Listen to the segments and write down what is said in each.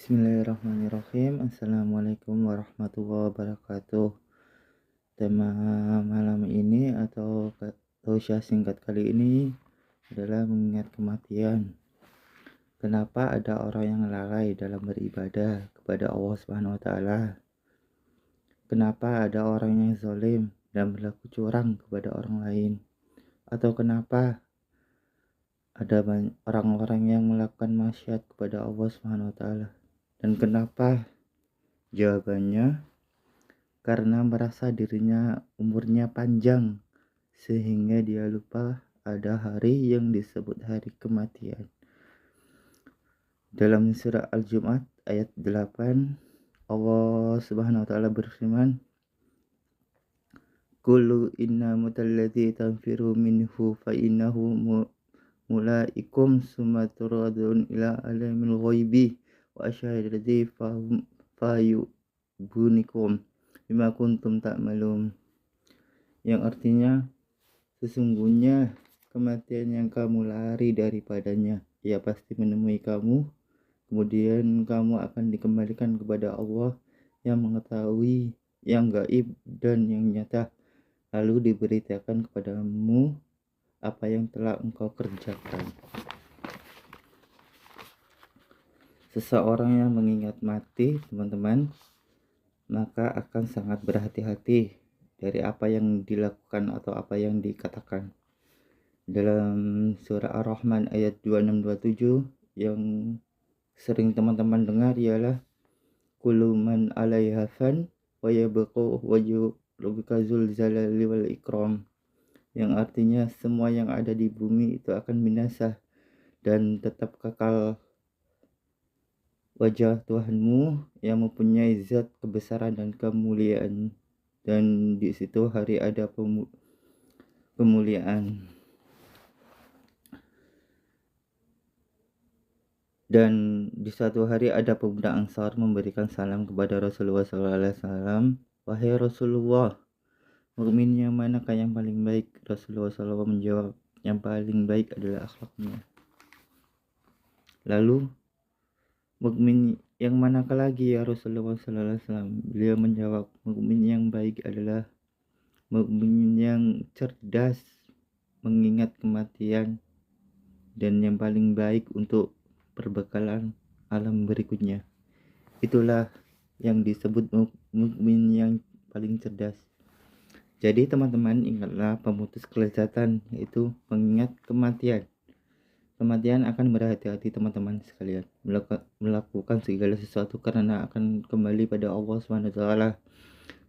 Bismillahirrahmanirrahim. Assalamualaikum warahmatullahi wabarakatuh. Tema malam ini atau tausiah singkat kali ini adalah mengingat kematian. Kenapa ada orang yang lalai dalam beribadah kepada Allah Subhanahu wa taala? Kenapa ada orang yang zalim dan berlaku curang kepada orang lain? Atau kenapa ada orang-orang yang melakukan maksiat kepada Allah Subhanahu wa taala? Dan kenapa? Jawabannya, karena merasa dirinya umurnya panjang sehingga dia lupa ada hari yang disebut hari kematian. Dalam surah Al-Jumu'ah ayat 8, Allah Subhanahu wa taala berfirman, "Qulu inna mutalladzi tanfiru minhu fa innahu mulaikum summa turadun ila alamil ghaibi wa asyhadati fayubunikum bima kuntum ta'malun." Yang artinya, sesungguhnya kematian yang kamu lari daripadanya, ia pasti menemui kamu, kemudian kamu akan dikembalikan kepada Allah yang mengetahui yang gaib dan yang nyata, lalu diberitakan kepadamu apa yang telah engkau kerjakan. Seseorang yang mengingat mati, teman-teman, maka akan sangat berhati-hati dari apa yang dilakukan atau apa yang dikatakan. Dalam surah Ar-Rahman ayat 26-27 yang sering teman-teman dengar ialah kullu man 'alaiha fan wa yabqa wajhu rabbika dzul jalali wal ikram, yang artinya semua yang ada di bumi itu akan binasa dan tetap kekal wajah Tuhanmu yang mempunyai zat kebesaran dan kemuliaan, dan di situ hari ada pemuliaan. Dan di suatu hari ada pemuda Ansar memberikan salam kepada Rasulullah SAW. "Wahai Rasulullah, mukmin yang manakah yang paling baik?" Rasulullah SAW menjawab, "Yang paling baik adalah akhlaknya." Lalu, mukmin yang manakah lagi ya Rasulullah SAW? Beliau menjawab, mukmin yang baik adalah mukmin yang cerdas mengingat kematian dan yang paling baik untuk perbekalan alam berikutnya. Itulah yang disebut mukmin yang paling cerdas. Jadi teman-teman, ingatlah pemutus kelezatan, yaitu mengingat kematian. Kematian akan berhati-hati teman-teman sekalian melakukan segala sesuatu karena akan kembali pada Allah SWT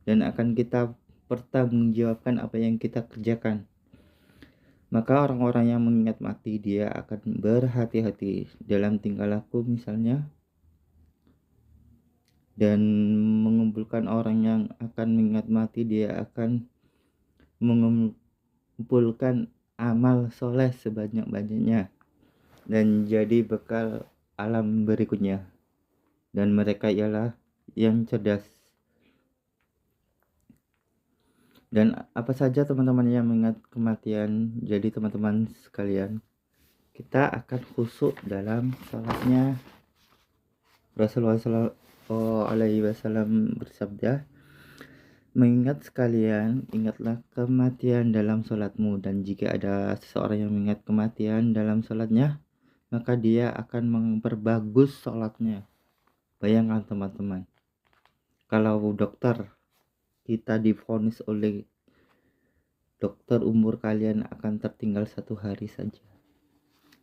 dan akan kita pertanggungjawabkan apa yang kita kerjakan. Maka orang-orang yang mengingat mati, dia akan berhati-hati dalam tingkah laku misalnya, dan mengumpulkan orang yang akan mengingat mati, dia akan mengumpulkan amal soleh sebanyak-banyaknya dan jadi bekal alam berikutnya. Dan mereka ialah yang cerdas. Dan apa saja teman-teman yang mengingat kematian, jadi teman-teman sekalian, kita akan khusyuk dalam salatnya. Rasulullah SAW bersabda, "Mengingat sekalian, ingatlah kematian dalam salatmu, dan jika ada seseorang yang mengingat kematian dalam salatnya, maka dia akan memperbagus salatnya." Bayangkan teman-teman, kalau dokter, kita divonis oleh dokter umur kalian akan tertinggal 1 hari saja,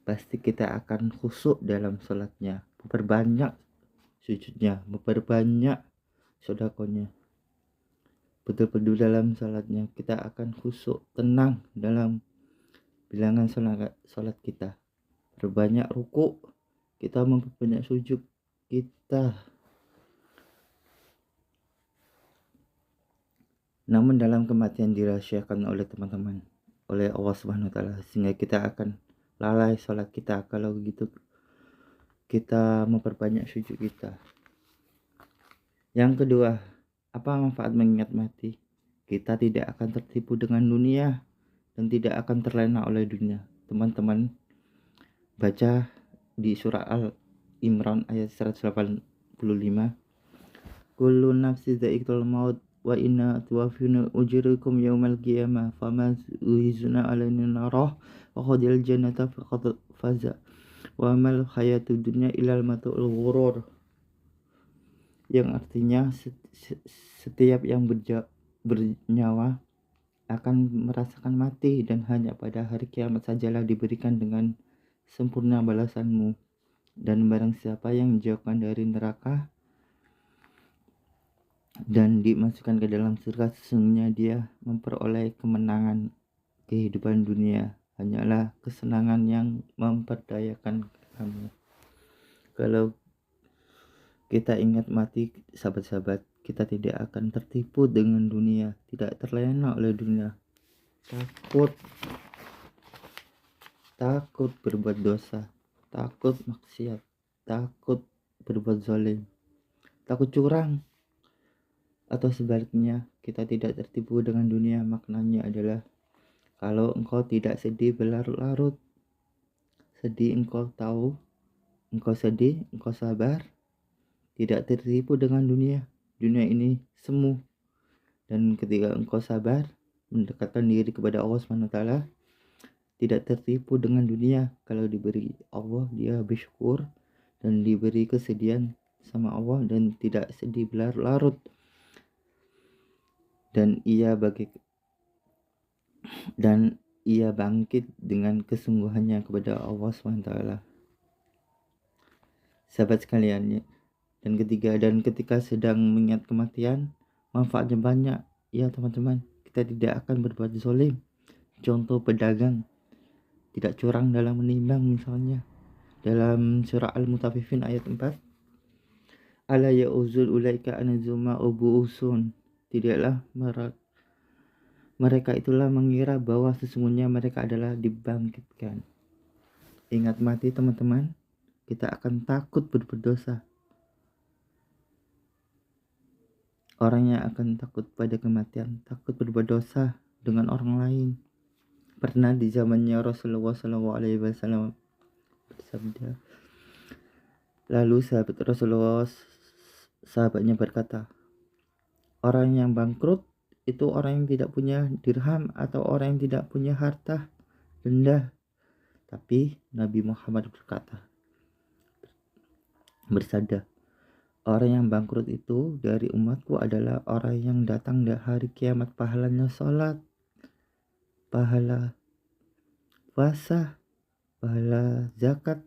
pasti kita akan khusyuk dalam salatnya, memperbanyak sujudnya, memperbanyak sedekahnya, betul-betul dalam salatnya kita akan khusyuk, tenang dalam bilangan salat kita, berbanyak ruku kita, memperbanyak sujud kita. Namun dalam kematian dirahasiakan oleh teman-teman, oleh Allah Subhanahu wa taala, sehingga kita akan lalai salat kita. Kalau begitu kita memperbanyak sujud kita. Yang kedua, apa manfaat mengingat mati? Kita tidak akan tertipu dengan dunia dan tidak akan terlena oleh dunia. Teman-teman baca di surah Al-Imran ayat 108 45. Kullu nafsin dha'iqatul maut wa inna tuwaffina ujurakum yaumal qiyamah faman zuhzina 'anil narah wa qadil jannata faqad faza wa mal hayatud dunya illal mata'ul ghurur, yang artinya setiap yang bernyawa akan merasakan mati, dan hanya pada hari kiamat sajalah diberikan dengan sempurna balasanmu. Dan barang siapa yang dijauhkan dari neraka dan dimasukkan ke dalam surga, sesungguhnya dia memperoleh kemenangan kehidupan dunia, hanyalah kesenangan yang memperdayakan kamu. Kalau kita ingat mati, sahabat-sahabat, kita tidak akan tertipu dengan dunia, tidak terlena oleh dunia. Takut berbuat dosa, takut maksiat, takut berbuat zalim, takut curang, atau sebaliknya kita tidak tertipu dengan dunia. Maknanya adalah kalau engkau tidak sedih berlarut-larut, sedih engkau tahu, engkau sedih, engkau sabar, tidak tertipu dengan dunia. Dunia ini semu, dan ketika engkau sabar mendekatkan diri kepada Allah SWT, tidak tertipu dengan dunia. Kalau diberi Allah, dia bersyukur, dan diberi kesedihan sama Allah dan tidak sedih berlarut-larut, dan ia bangkit dengan kesungguhannya kepada Allah SWT. Sahabat sekalian, dan ketika sedang mengingat kematian, manfaatnya banyak ya teman-teman. Kita tidak akan berbuat zalim. Contoh pedagang tidak curang dalam menimbang, misalnya dalam surah Al-Mutaffifin ayat 4, ala ya'uzul ulaika anazuma ubu'usun, tidaklah mereka itulah mengira bahwa sesungguhnya mereka adalah dibangkitkan. Ingat mati teman-teman, kita akan takut berbuat dosa. Orang yang akan takut pada kematian, takut berbuat dosa dengan orang lain. Pernah di zamannya Rasulullah SAW bersabda, lalu sahabatnya berkata, orang yang bangkrut itu orang yang tidak punya dirham atau orang yang tidak punya harta benda. Tapi Nabi Muhammad bersabda, orang yang bangkrut itu dari umatku adalah orang yang datang dari hari kiamat pahalanya sholat, pahala puasa, pahala zakat,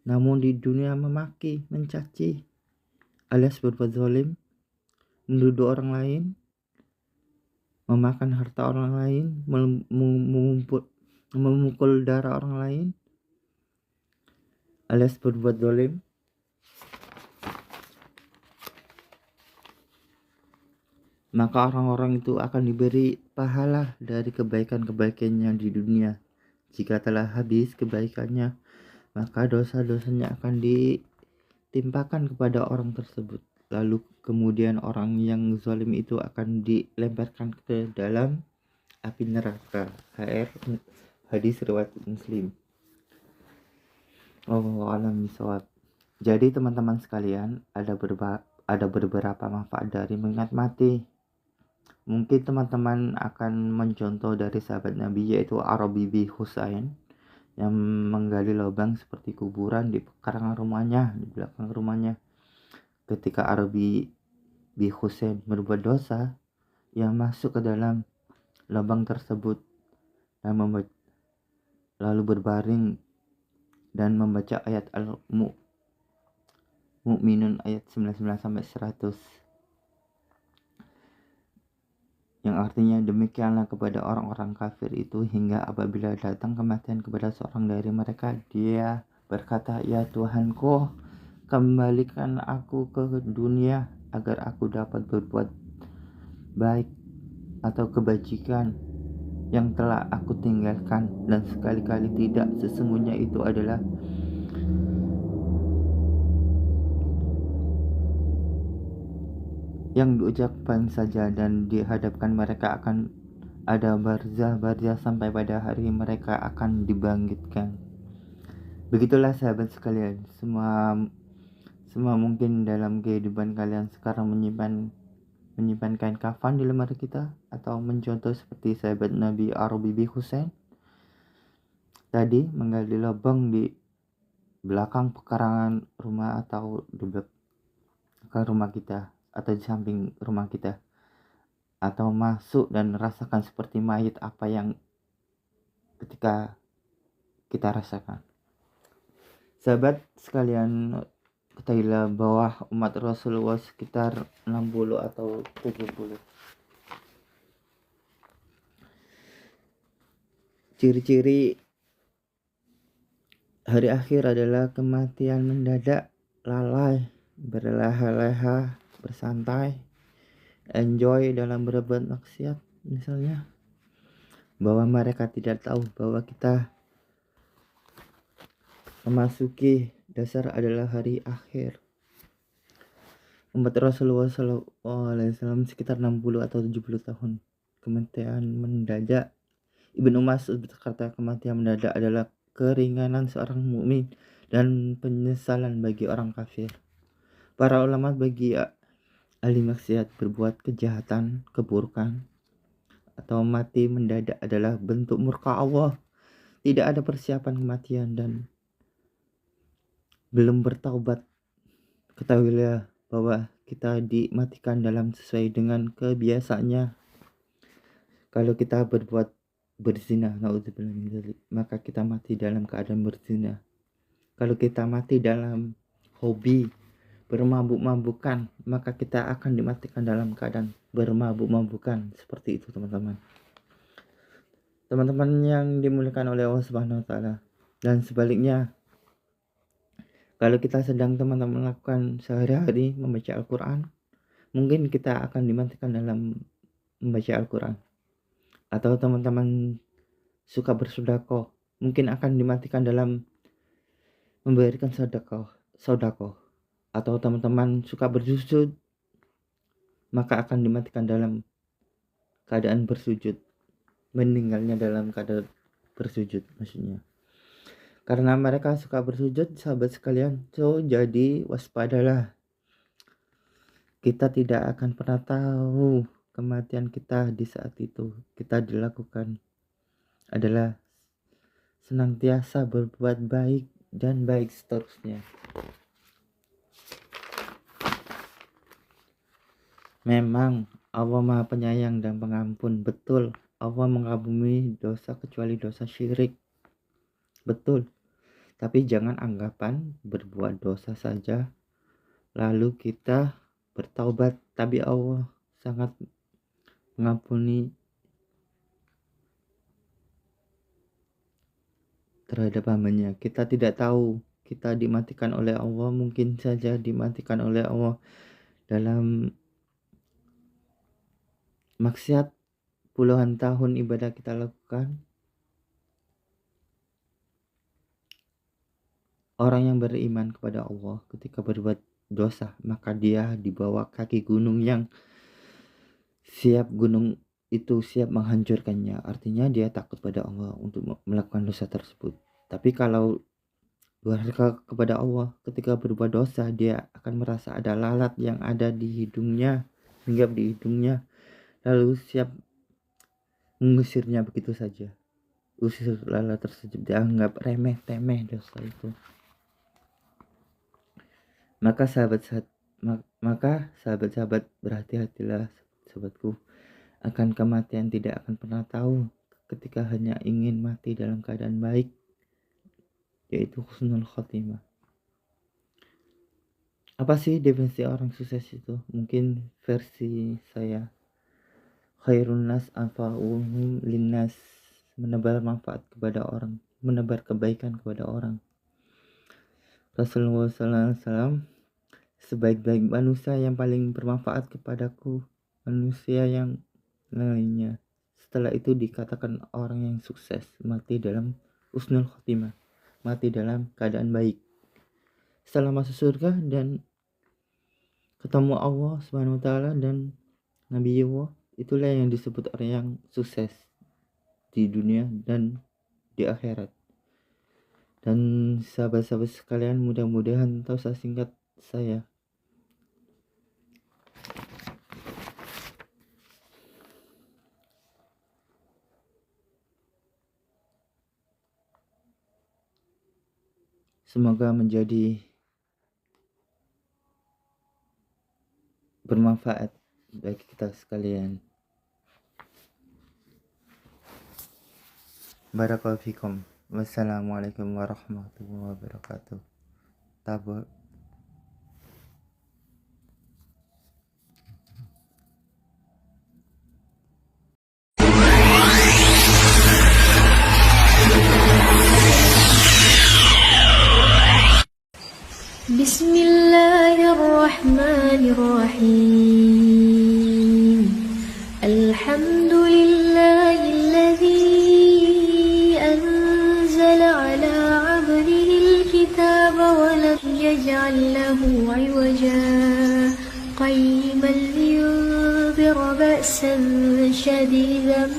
namun di dunia memaki, mencaci, alias berbuat zalim, menuduh orang lain, memakan harta orang lain, memukul darah orang lain, alias berbuat zalim. Maka orang-orang itu akan diberi pahala dari kebaikan-kebaikannya di dunia. Jika telah habis kebaikannya, maka dosa-dosanya akan ditimpakan kepada orang tersebut. Lalu kemudian orang yang zalim itu akan dilemparkan ke dalam api neraka. Hadis riwayat Muslim. Wallahu a'lam bishawab. Jadi teman-teman sekalian, ada beberapa manfaat dari mengingat mati. Mungkin teman-teman akan mencontoh dari sahabat Nabi, yaitu Arabi bin Husain, yang menggali lubang seperti kuburan di pekarangan rumahnya, di belakang rumahnya. Ketika Arabi bin Husain berbuat dosa, ia masuk ke dalam lubang tersebut dan lalu berbaring dan membaca ayat Al-Mu'minun ayat 99 sampai 100. Yang artinya, demikianlah kepada orang-orang kafir itu hingga apabila datang kematian kepada seorang dari mereka, dia berkata, ya Tuhanku, kembalikan aku ke dunia agar aku dapat berbuat baik atau kebajikan yang telah aku tinggalkan, dan sekali-kali tidak, sesungguhnya itu adalah yang diucapkan saja, dan dihadapkan mereka akan ada barzah sampai pada hari mereka akan dibangkitkan. Begitulah sahabat sekalian, Semua mungkin dalam kehidupan kalian sekarang menyimpan kain kafan di lemari kita, atau mencontoh seperti sahabat Nabi Arabi bin Husain tadi, menggali lubang di belakang pekarangan rumah atau di belakang rumah kita atau di samping rumah kita, atau masuk dan rasakan seperti mayat apa yang ketika kita rasakan. Sahabat sekalian, ketahuilah bahwa umat Rasulullah sekitar 60 atau 70. Ciri-ciri hari akhir adalah kematian mendadak, lalai, berleha-leha, bersantai, enjoy dalam berbuat maksiat misalnya, bahwa mereka tidak tahu bahwa kita memasuki dasar adalah hari akhir. Umat Rasulullah SAW sekitar 60 atau 70 tahun. Kematian mendadak. Ibnu Mas'ud berkata, kematian mendadak adalah keringanan seorang mukmin dan penyesalan bagi orang kafir. Para ulama bagi ahli maksiat berbuat kejahatan, keburukan, atau mati mendadak adalah bentuk murka Allah. Tidak ada persiapan kematian dan belum bertaubat. Ketahuilah bahwa kita dimatikan dalam sesuai dengan kebiasaannya. Kalau kita berbuat berzina, naudzubillah, maka kita mati dalam keadaan berzina. Kalau kita mati dalam hobi bermabuk-mabukan, maka kita akan dimatikan dalam keadaan bermabuk-mabukan. Seperti itu teman-teman. Teman-teman yang dimuliakan oleh Allah Subhanahu wa taala. Dan sebaliknya, kalau kita sedang teman-teman melakukan sehari-hari membaca Al-Quran, mungkin kita akan dimatikan dalam membaca Al-Quran. Atau teman-teman suka bersedekah, mungkin akan dimatikan dalam memberikan sedekah. Atau teman-teman suka bersujud, maka akan dimatikan dalam keadaan bersujud, meninggalnya dalam keadaan bersujud maksudnya. Karena mereka suka bersujud, sahabat sekalian, so jadi waspadalah. Kita tidak akan pernah tahu kematian kita di saat itu. Kita dilakukan adalah senantiasa berbuat baik dan baik seterusnya. Memang Allah Maha Penyayang dan Pengampun, betul. Allah mengampuni dosa kecuali dosa syirik, betul. Tapi jangan anggapan berbuat dosa saja lalu kita bertaubat. Tapi Allah sangat mengampuni terhadap hambanya. Kita tidak tahu kita dimatikan oleh Allah, mungkin saja dimatikan oleh Allah dalam maksiat puluhan tahun ibadah kita lakukan. Orang yang beriman kepada Allah ketika berbuat dosa, maka dia di bawah kaki gunung yang gunung itu siap menghancurkannya. Artinya dia takut pada Allah untuk melakukan dosa tersebut. Tapi kalau durhaka kepada Allah ketika berbuat dosa, dia akan merasa ada lalat yang ada di hidungnya, hinggap di hidungnya, lalu siap mengusirnya begitu saja. Usir lalat tersebut, dianggap remeh temeh dosa itu. Maka sahabat-sahabat berhati-hatilah sahabatku, akan kematian tidak akan pernah tahu ketika hanya ingin mati dalam keadaan baik, yaitu husnul khotimah. Apa sih definisi orang sukses itu? Mungkin versi saya, khairun nas anfa'uhum linnas, menebar manfaat kepada orang, menebar kebaikan kepada orang. Rasulullah SAW, sebaik-baik manusia yang paling bermanfaat kepadaku manusia yang lainnya. Setelah itu dikatakan orang yang sukses mati dalam husnul khotimah, mati dalam keadaan baik. Setelah masuk surga dan ketemu Allah Subhanahu wa taala dan Nabi Allah, itulah yang disebut orang yang sukses di dunia dan di akhirat. Dan sahabat-sahabat sekalian, mudah-mudahan tahu saya singkat saya. Semoga menjadi bermanfaat bagi kita sekalian. Barakallahu fikum. Wassalamualaikum warahmatullahi wabarakatuh. Tabur. Bismillahirrahmanirrahim. Alhamdulillahilladzi anzala ala 'abdihil kitaba wa lam yaj'al lahu 'iwaja qayyiman liyunzira ba'san shadidan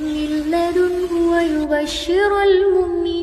min ladunhu wa yubashshiral mu'minin